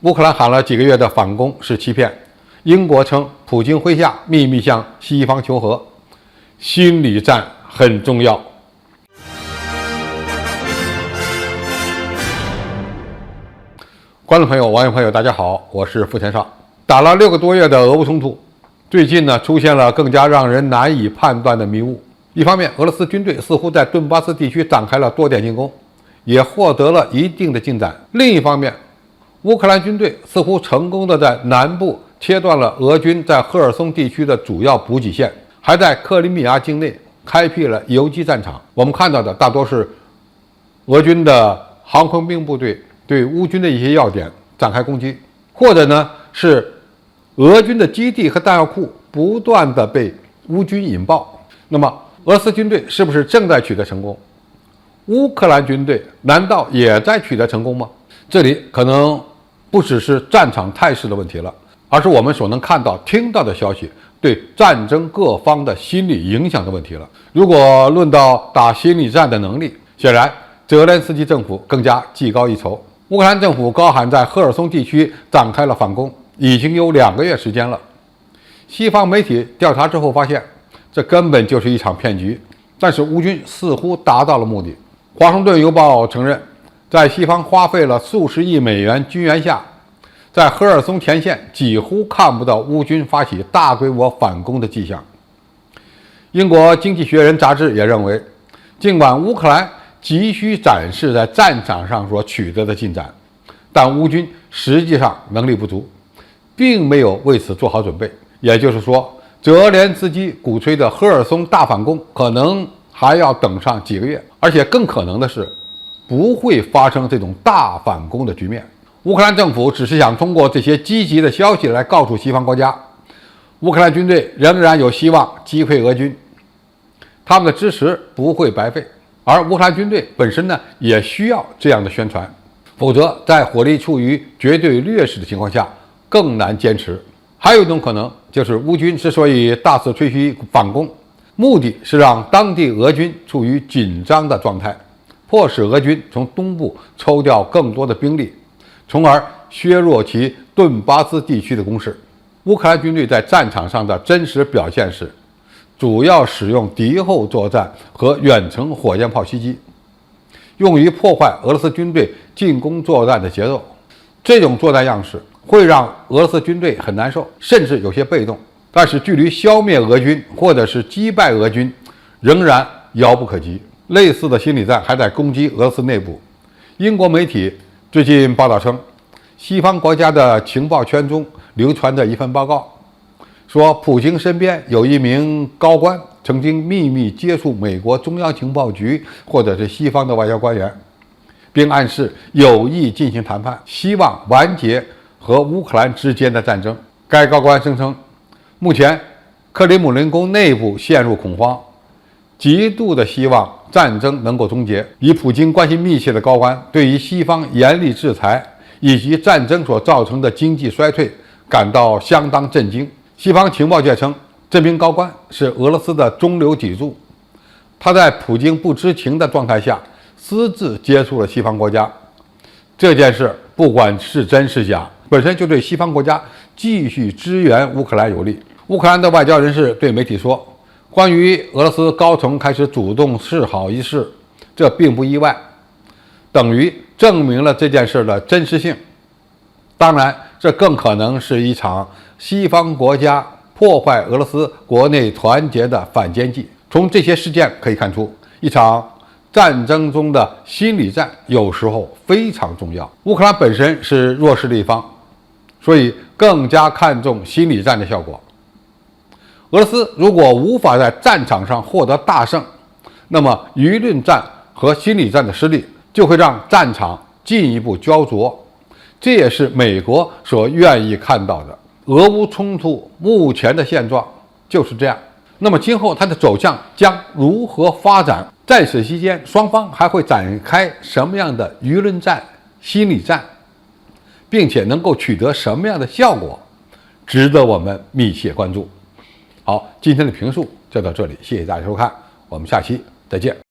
乌克兰喊了几个月的反攻是欺骗，英国称普京麾下秘密向西方求和，心理战很重要。观众朋友、网友朋友，大家好，我是付天少。打了6个多月的俄乌冲突，最近呢出现了更加让人难以判断的迷雾。一方面，俄罗斯军队似乎在顿巴斯地区展开了多点进攻，也获得了一定的进展。另一方面，乌克兰军队似乎成功地在南部切断了俄军在赫尔松地区的主要补给线，还在克里米亚境内开辟了游击战场。我们看到的大多是俄军的航空兵部队对乌军的一些要点展开攻击，或者呢是俄军的基地和弹药库不断的被乌军引爆。那么俄罗斯军队是不是正在取得成功？乌克兰军队难道也在取得成功吗？这里可能不只是战场态势的问题了，而是我们所能看到、听到的消息对战争各方的心理影响的问题了。如果论到打心理战的能力，显然泽连斯基政府更加技高一筹。乌克兰政府高喊在赫尔松地区展开了反攻，已经有2个月时间了。西方媒体调查之后发现，这根本就是一场骗局，但是乌军似乎达到了目的。华盛顿邮报承认，在西方花费了数十亿美元军援下，在赫尔松前线几乎看不到乌军发起大规模反攻的迹象。英国《经济学人》杂志也认为，尽管乌克兰急需展示在战场上所取得的进展，但乌军实际上能力不足，并没有为此做好准备。也就是说，泽连斯基鼓吹的赫尔松大反攻可能还要等上几个月，而且更可能的是，不会发生这种大反攻的局面。乌克兰政府只是想通过这些积极的消息来告诉西方国家，乌克兰军队仍然有希望击溃俄军，他们的支持不会白费。而乌克兰军队本身呢，也需要这样的宣传，否则在火力处于绝对劣势的情况下，更难坚持。还有一种可能，就是乌军之所以大肆吹嘘反攻，目的是让当地俄军处于紧张的状态，迫使俄军从东部抽调更多的兵力，从而削弱其顿巴斯地区的攻势。乌克兰军队在战场上的真实表现是，主要使用敌后作战和远程火箭炮袭击，用于破坏俄罗斯军队进攻作战的节奏。这种作战样式会让俄罗斯军队很难受，甚至有些被动，但是距离消灭俄军或者是击败俄军仍然遥不可及。类似的心理战还在攻击俄罗斯内部。英国媒体最近报道称，西方国家的情报圈中流传着一份报告，说普京身边有一名高官曾经秘密接触美国中央情报局或者是西方的外交官员，并暗示有意进行谈判，希望完结和乌克兰之间的战争。该高官声称，目前克里姆林宫内部陷入恐慌，极度的希望战争能够终结。与普京关系密切的高官对于西方严厉制裁以及战争所造成的经济衰退感到相当震惊。西方情报界称，这名高官是俄罗斯的中流砥柱，他在普京不知情的状态下私自接触了西方国家。这件事不管是真是假，本身就对西方国家继续支援乌克兰有利。乌克兰的外交人士对媒体说，关于俄罗斯高层开始主动示好一事，这并不意外，等于证明了这件事的真实性。当然，这更可能是一场西方国家破坏俄罗斯国内团结的反间计。从这些事件可以看出，一场战争中的心理战有时候非常重要。乌克兰本身是弱势的一方，所以更加看重心理战的效果。俄罗斯如果无法在战场上获得大胜，那么舆论战和心理战的失利就会让战场进一步焦灼，这也是美国所愿意看到的。俄乌冲突目前的现状就是这样，那么今后它的走向将如何发展？在此期间，双方还会展开什么样的舆论战、心理战，并且能够取得什么样的效果，值得我们密切关注。好，今天的评述就到这里，谢谢大家收看，我们下期再见。